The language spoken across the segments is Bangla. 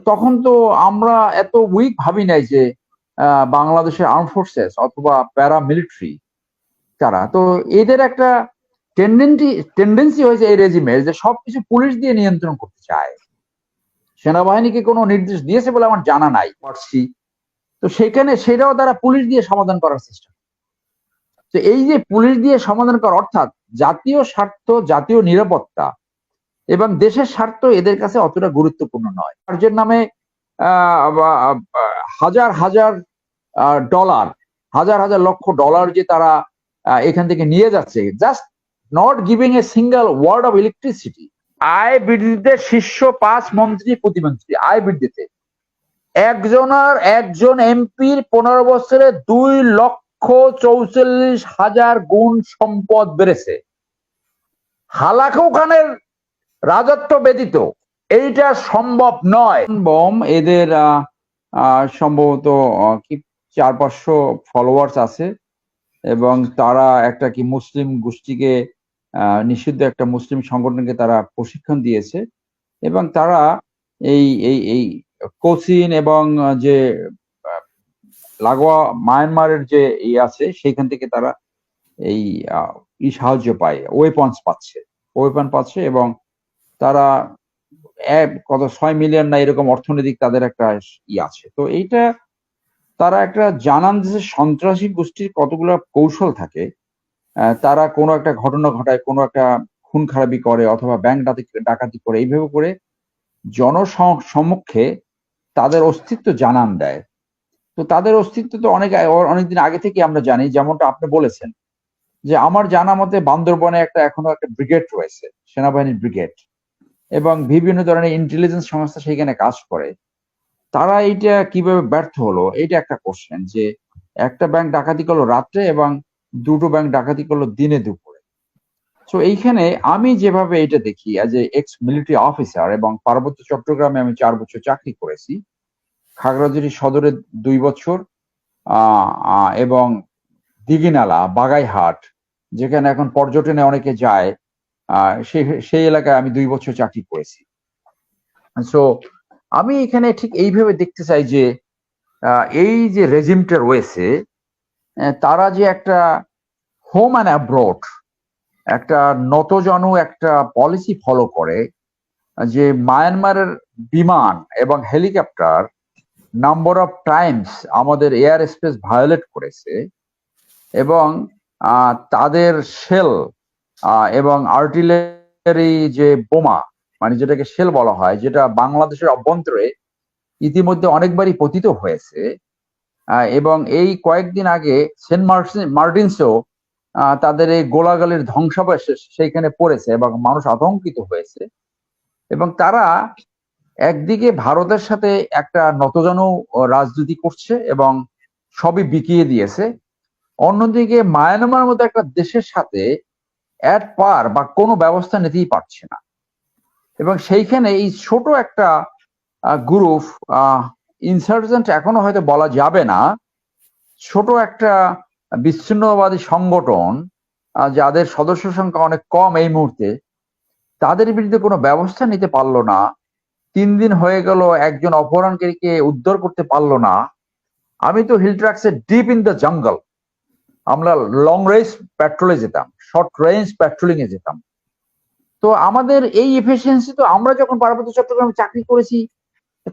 তখন তো আমরা এত উইক ভাবি নাই যে বাংলাদেশের আর্ম ফোর্সেস অথবা প্যারামিলিটারি তারা তো এদের একটা টেন্ডেন্সি হয়েছে এই রেজিমের যে সবকিছু পুলিশ দিয়ে নিয়ন্ত্রণ করতে চায়। সেনাবাহিনীকে কোনো নির্দেশ দিয়েছে বলে আমার জানা নাই পারছি। তো সেখানে সেটাও তারা পুলিশ দিয়ে সমাধান করার চেষ্টা। তো এই যে পুলিশ দিয়ে সমাধান করা অর্থাৎ জাতীয় স্বার্থ, জাতীয় নিরাপত্তা এবং দেশের স্বার্থ এদের কাছে অতটা গুরুত্বপূর্ণ নয়। কার্যের নামে হাজার হাজার ডলার, হাজার হাজার লক্ষ ডলার যে তারা এখান থেকে নিয়ে যাচ্ছে, just not giving a single word of electricity. আয় বৃদ্ধিতে শীর্ষ 5 মন্ত্রী প্রতিমন্ত্রী আয় বৃদ্ধিতে একজন এমপির 15 বছরে 2,44,000 গুণ সম্পদ বেড়েছে। হালাকু খানের রাজত্ব ব্যতীত এইটা সম্ভব নয়। বম এদের সম্ভবত কি 400-500 ফলোয়ার্স আছে এবং তারা একটা কি মুসলিম গোষ্ঠীকে নিষিদ্ধ একটা মুসলিম সংগঠনকে তারা প্রশিক্ষণ দিয়েছে এবং তারা এই এই এই কোচিন এবং যে লাগোয়া মায়ানমারের যে আছে সেইখান থেকে তারা এই সাহায্য পায়, ওয়েপন্স পাচ্ছে এবং তারা কত 6 মিলিয়ন না এরকম অর্থনৈতিক তাদের একটা আছে। তো এইটা তারা একটা জানান যে সন্ত্রাসী গোষ্ঠীর কতগুলো কৌশল থাকে। তারা কোনো একটা ঘটনা ঘটায়, কোনো একটা খুন খারাপি করে অথবা ব্যাংক ডাকাতি করে, এইভাবে করে জনসম্মুখে তাদের অস্তিত্ব জানান দেয়। তো তাদের অস্তিত্ব তো অনেকদিন আগে থেকে আমরা জানি, যেমনটা আপনি বলেছেন যে আমার জানা মতে বান্দরবনে এখনো একটা ব্রিগেড রয়েছে, সেনাবাহিনীর ব্রিগেড, এবং বিভিন্ন ধরনের ইন্টেলিজেন্স সংস্থা সেখানে কাজ করে। তারা এইটা কিভাবে ব্যর্থ হলো, এটা একটা কোশ্চেন। যে একটা ব্যাংক ডাকাতি করলো রাত্রে এবং 2টো ব্যাংক ডাকাতি করলো দিনে দুপুরে। তো এইখানে আমি যেভাবে এটা দেখি as a ex military officer, এবং পার্বত্য চট্টগ্রামে আমি 4 বছর চাকরি করেছি, খাগড়াছড়ি সদরে 2 বছর, এবং দিঘিনালা, বাগাইহাট যেখানে এখন পর্যটনে অনেকে যায়, সেই এলাকায় আমি 2 বছর চাকরি করেছি। সো আমি এখানে ঠিক এইভাবে দেখতে চাই যে এই যে রেজিমটা রয়েছে, তারা যে একটা হোম অ্যান্ড অ্যাব্রোড একটা নতজানু একটা পলিসি ফলো করে, যে মায়ানমারের বিমান এবং হেলিকপ্টার নাম্বার অফ টাইমস আমাদের এয়ার স্পেস ভায়োলেট করেছে এবং তাদের শেল এবং আর্টিলারি যে বোমা, মানে যেটাকে শেল বলা হয়, যেটা বাংলাদেশের অভ্যন্তরে ইতিমধ্যে অনেকবারই পতিত হয়েছে। এবং এই কয়েকদিন আগে সেন্ট মার্টিনসও তাদের এই গোলাগালির ধ্বংসাবশেষ সেইখানে পড়েছে এবং মানুষ আতঙ্কিত হয়েছে। এবং তারা একদিকে ভারতের সাথে একটা নতজানু রাজনীতি করছে এবং সবই বিকিয়ে দিয়েছে, অন্যদিকে মায়ানমার মতো একটা দেশের সাথে অ্যাট পার বা কোনো ব্যবস্থা নিতেই পারছে না। এবং সেইখানে এই ছোট একটা গ্রুপ, ইনসার্জেন্ট এখনো হয়তো বলা যাবে না, ছোট একটা বিচ্ছিন্নতাবাদী সংগঠন, যাদের সদস্য সংখ্যা অনেক কম এই মুহূর্তে, তাদের বিরুদ্ধে কোনো ব্যবস্থা নিতে পারলো না। 3 দিন হয়ে গেল, একজন অপহরণকারীকে উদ্ধার করতে পারলো না। আমি তো হিল ট্রাক্সে ডিপ ইন দ্য জঙ্গল, আমরা লং রেঞ্জ পেট্রোলে যেতাম, শর্ট রেঞ্জ পেট্রোলিং এ যেতাম। তো আমাদের এই এফিসিয়েন্সি, তো আমরা যখন পার্বত্য চট্টগ্রামে চাকরি করেছি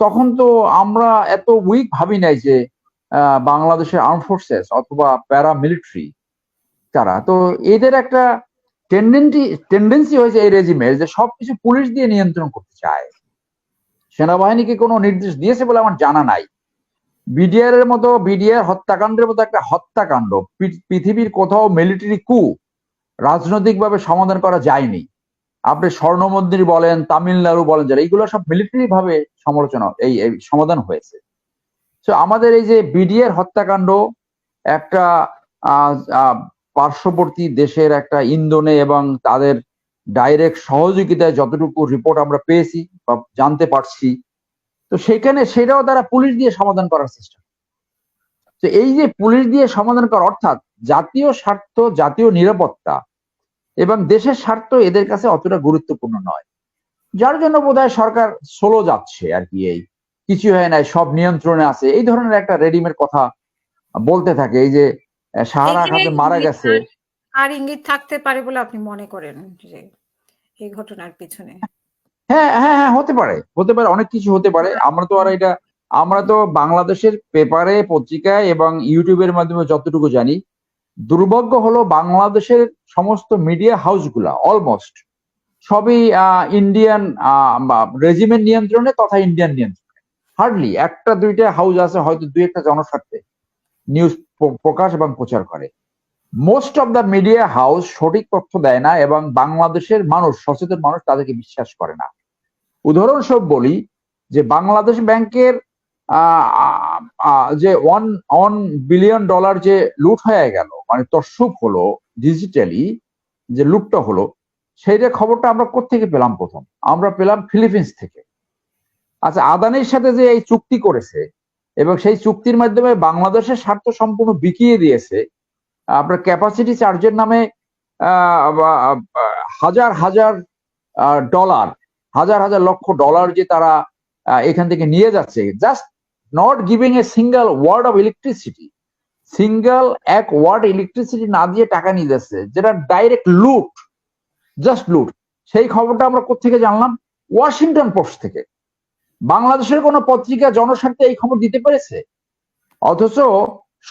তখন তো আমরা এত উইক ভাবি নাই যে বাংলাদেশের আর্ম ফোর্সেস অথবা প্যারামিলিটারি তারা। তো এদের একটা টেন্ডেন্সি হয়েছে এই রেজিমের যে সবকিছু পুলিশ দিয়ে নিয়ন্ত্রণ করতে চায়। সেনাবাহিনীকে কোনো নির্দেশ দিয়েছে বলে আমার জানা নাই। বিডিআর হত্যাকাণ্ডের মতো একটা হত্যাকাণ্ড পৃথিবীর কোথাও মিলিটারি কু রাজনৈতিকভাবে সমাধান করা যায়নি। আপনি স্বর্ণ মন্দির বলেন, তামিলনাড়ু বলেন, যারা এইগুলো সব মিলিটারি ভাবে সমালোচনা এই সমাধান হয়েছে। তো আমাদের এই যে বিডিআর হত্যাকাণ্ড একটা পার্শ্ববর্তী দেশের একটা ইন্ধনে এবং তাদের ডাইরেক্ট সহযোগিতায় যতটুকু রিপোর্ট আমরা পেয়েছি বা জানতে পারছি, তো সেটাও তারা পুলিশ দিয়ে সমাধান করার চেষ্টা। তো এই যে পুলিশ দিয়ে সমাধান করা অর্থাৎ জাতীয় স্বার্থ, জাতীয় নিরাপত্তা এবং দেশের স্বার্থ এদের কাছে অতটা গুরুত্বপূর্ণ নয়, যার জন্য বোধহয় সরকার সোলো যাচ্ছে আর কি। কিছু হয় নাই, সব নিয়ন্ত্রণে আছে, এই ধরনের একটা রেডিমেড কথা বলতে থাকে। এই যে সাহারা এইখানে খাতুন মারা গেছে, আর ইঙ্গিত থাকতে পারে বলে আপনি মনে করেন যে এই ঘটনার পিছনে? হ্যাঁ হ্যাঁ হ্যাঁ, হতে পারে, হতে পারে, অনেক কিছু হতে পারে। আমরা তো বাংলাদেশের পেপারে, পত্রিকায় এবং ইউটিউবের মাধ্যমে যতটুকু জানি, দুর্ভাগ্য হলো বাংলাদেশের সমস্ত মিডিয়া হাউসগুলা অলমোস্ট সবই ইন্ডিয়ান রেজিমের নিয়ন্ত্রণে তথা ইন্ডিয়ান নিয়ন্ত্রণে। হার্ডলি একটা দুইটা হাউস আছে হয়তো দুই একটা জনস্বার্থে নিউজ প্রকাশ এবং প্রচার করে। Most of the media house সঠিক তথ্য দেয় না এবং বাংলাদেশের মানুষ, সচেতন মানুষ তাদেরকে বিশ্বাস করে না। উদাহরণস্বরূপ বলি যে বাংলাদেশ ব্যাংকের যে $1 বিলিয়ন যে লুট হয়ে গেল, মানে তসরুপ হলো ডিজিটালি, যে লুটটা হলো, সেইটা খবরটা আমরা কোত্থেকে পেলাম? প্রথম আমরা পেলাম ফিলিপিন্স থেকে। আচ্ছা, আদানির সাথে যে এই চুক্তি করেছে এবং সেই চুক্তির মাধ্যমে বাংলাদেশের স্বার্থ সম্পূর্ণ বিকিয়ে দিয়েছে, আপনার ক্যাপাসিটি চার্জের নামে হাজার হাজার ডলার, হাজার হাজার লক্ষ ডলার যে তারা এখান থেকে নিয়ে যাচ্ছে, just not giving a single word of electricity, single এক ওয়ার্ড ইলেকট্রিসিটি না দিয়ে টাকা নিয়ে যাচ্ছে, যেটা ডাইরেক্ট লুট, জাস্ট লুট। সেই খবরটা আমরা কোত্থেকে জানলাম? ওয়াশিংটন পোস্ট থেকে। বাংলাদেশের কোন পত্রিকা জনস্বার্থে এই খবর দিতে পেরেছে? অথচ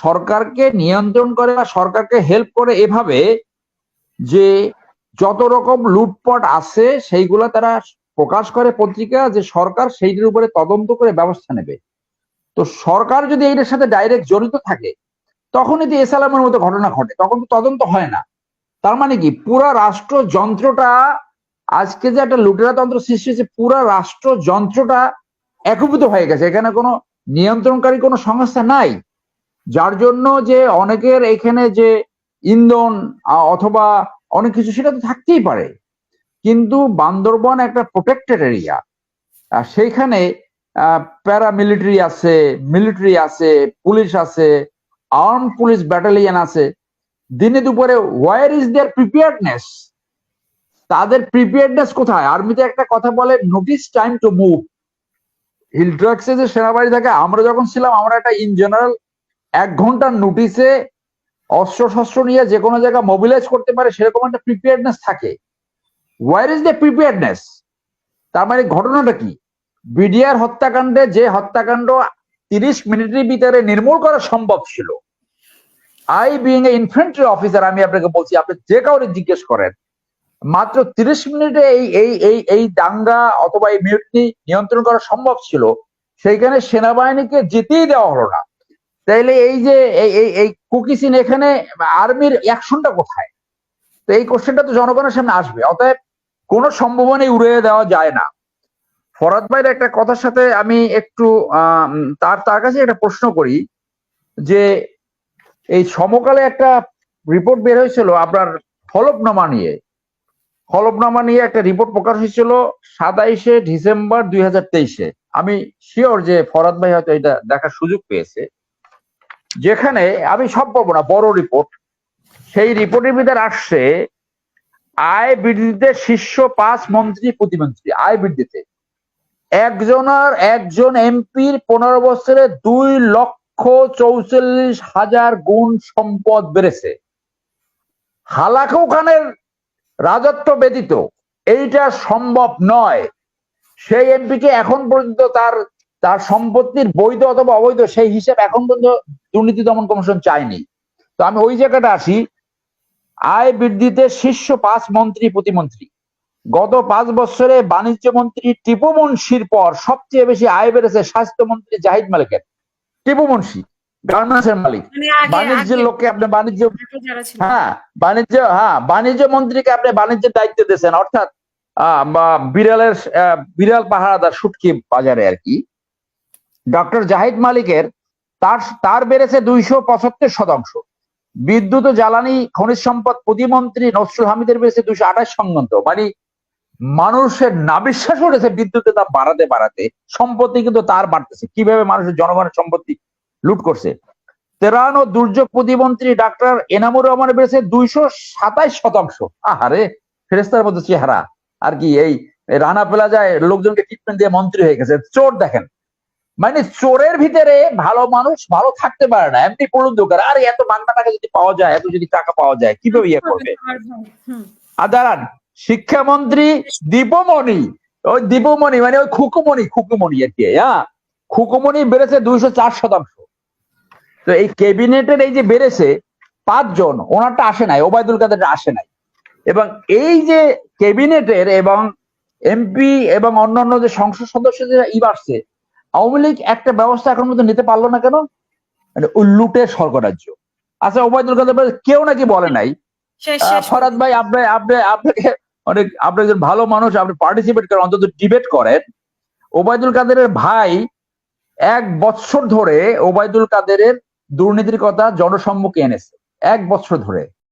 সরকারকে নিয়ন্ত্রণ করে বা সরকারকে হেল্প করে এভাবে যে যত রকম লুটপাট আছে সেইগুলা তারা প্রকাশ করে পত্রিকা, যে সরকার সেইটির উপরে তদন্ত করে ব্যবস্থা নেবে। তো সরকার যদি এটার সাথে ডাইরেক্ট জড়িত থাকে তখনই তো এসালামের মতো ঘটনা ঘটে, তখন তো তদন্ত হয় না। তার মানে কি, পুরা রাষ্ট্র যন্ত্রটা, আজকে যে একটা লুটেরা তন্ত্র সৃষ্টি হয়েছে, পুরা রাষ্ট্র যন্ত্রটা একীভূত হয়ে গেছে, এখানে কোনো নিয়ন্ত্রণকারী কোনো সংস্থা নাই। যার জন্য যে অনেকের এখানে যে ইন্ধন অথবা অনেক কিছু সেটা তো থাকতেই পারে, কিন্তু বান্দরবন একটা প্রোটেক্টেড এরিয়া, সেইখানে প্যারামিলিটারি আছে, মিলিটারি আছে, পুলিশ আছে, আর্ম পুলিশ ব্যাটালিয়ন আছে। দিনে দুপুরে ওয়ার ইজ দেয়ার প্রিপেয়ার্ডনেস? তাদের প্রিপেয়ার্ডনেস কোথায়? আর্মিতে একটা কথা বলে, নোটিস টাইম টু মুভ। হিলট্রাক্সে যে সেনাবাহিনী থাকে, আমরা যখন ছিলাম, আমরা একটা ইন জেনারেল 1 ঘন্টার নোটিসে অস্ত্র শস্ত্র নিয়ে যে কোনো জায়গায় মোবিলাইজ করতে পারে, সেরকম একটা প্রিপেয়ার্ডনেস থাকে। Where is the preparedness? তার মানে ঘটনাটা কি? বিডিআর হত্যাকাণ্ডে যে হত্যাকাণ্ড 30 মিনিটের ভিতরে নির্মূল করা সম্ভব ছিল, I being a infantry officer, আমি আপনাকে বলছি, আপনি যে কাউরে জিজ্ঞেস করেন, মাত্র 30 মিনিটে এই দাঙ্গা অথবা এই মিউটিনি নিয়ন্ত্রণ করা সম্ভব ছিল, সেইখানে সেনাবাহিনীকে যেতেই দেওয়া হলো না। তাইলে এই যে এই কুকিসিন, এখানে আর্মির অ্যাকশনটা কোথায়? তো এই কোশ্চেনটা তো জনগণের সামনে আসবে। অতএব কোনো সম্ভাবনাই উড়িয়ে দেওয়া যায় না। ফরাদ ভাইয়ের একটা কথার সাথে আমি একটু তার কাছে একটা প্রশ্ন করি, যে এই সমকালে একটা রিপোর্ট বের হয়েছিল আপনার হলফনামা নিয়ে একটা রিপোর্ট প্রকাশ হয়েছিল 27শে ডিসেম্বর 2023-এ। আমি শিওর যে ফরাদ ভাই হয়তো এটা দেখার সুযোগ পেয়েছে, যেখানে আমি সব পাবো না, বড় রিপোর্ট। সেই রিপোর্টের ভিতরে আসছে আয় বৃদ্ধিতে শীর্ষ 5 মন্ত্রী প্রতিমন্ত্রী। আয় বৃদ্ধিতে একজন এমপির 15 বছরে 2,44,000 গুণ সম্পদ বেড়েছে। হালাকু খানের রাজত্ব ব্যতীত এইটা সম্ভব নয়। সেই এমপিকে এখন পর্যন্ত তার সম্পত্তির বৈধ অথবা অবৈধ সেই হিসাব এখন পর্যন্ত দুর্নীতি দমন কমিশন চায়নি। তো আমি ওই জায়গাটা আসি, আয় বৃদ্ধিতে শীর্ষ 5 মন্ত্রী প্রতিমন্ত্রী। গত 5 বছরে বাণিজ্য মন্ত্রী টিপু মুনশির পর সবচেয়ে বেশি আয় বেড়েছে স্বাস্থ্যমন্ত্রী জাহিদ মালিকের। টিপু মুনশি গার্মেন্টসের মালিক, বাণিজ্যের লোককে আপনি বাণিজ্য মন্ত্রীকে আপনি বাণিজ্যের দায়িত্ব দিয়েছেন, অর্থাৎ বিড়াল পাহারাদার শুটকি বাজারে আর কি। ডক্টর জাহিদ মালিকের তার বেড়েছে 275%। বিদ্যুৎ ও জ্বালানি খনিজ সম্পদ প্রতিমন্ত্রী নসরুল হামিদের বেড়েছে 228%। মানে মানুষের নাবিশ্বাস উঠেছে বিদ্যুতের দাম বাড়াতে বাড়াতে, সম্পত্তি কিন্তু তার বাড়তেছে। কিভাবে মানুষের জনগণের সম্পত্তি লুট করছে। ত্রাণ ও দুর্যোগ প্রতিমন্ত্রী ডাক্তার এনামুর রহমানের বেড়েছে 227%। আহারে, ফেরেস্তার মতো চেহারা আর কি। এই রানা প্লাজায় লোকজনকে ট্রিটমেন্ট দিয়ে মন্ত্রী হয়ে গেছে, চোর দেখেন। মানে চোরের ভিতরে ভালো মানুষ ভালো থাকতে পারে না, এমনি পড়ুন দোকান, আরে এত মাগনা টাকা যদি পাওয়া যায়, এত যদি টাকা পাওয়া যায়, কিভাবে ইয়ে করবে? হুম, আর দাঁড়ান, শিক্ষামন্ত্রী দীপমণি, ওই দীপমণি মানে ওই খুকুমণি আর কি, হ্যাঁ, খুকুমণি বেড়েছে 204%। তো এই ক্যাবিনেটের এই যে বেড়েছে 5 জন, ওনারটা আসে নাই, ওবায়দুল কাদের আসে নাই। এবং এই যে ক্যাবিনেটের এবং এমপি এবং অন্যান্য যে সংসদ সদস্যদের বাড়ছে, আওয়ামী লীগ একটা ব্যবস্থা এখন পর্যন্ত নিতে পারলো না কেন? মানে ওই লুটের স্বর্গরাজ্য। আচ্ছা, ওবায়দুল কাদের কেউ নাকি বলে নাই, শেষ ফরাদ ভাই আপনাকে অনেক, আপনি একজন ভালো মানুষ, আপনি পার্টিসিপেট করেন, অন্তত ডিবেট করেন। ওবায়দুল কাদেরের ভাই 1 বছর ধরে ওবায়দুল কাদেরের দুর্নীতির কথা জনসম্মুখে এনেছে, 1 বছর ধরে।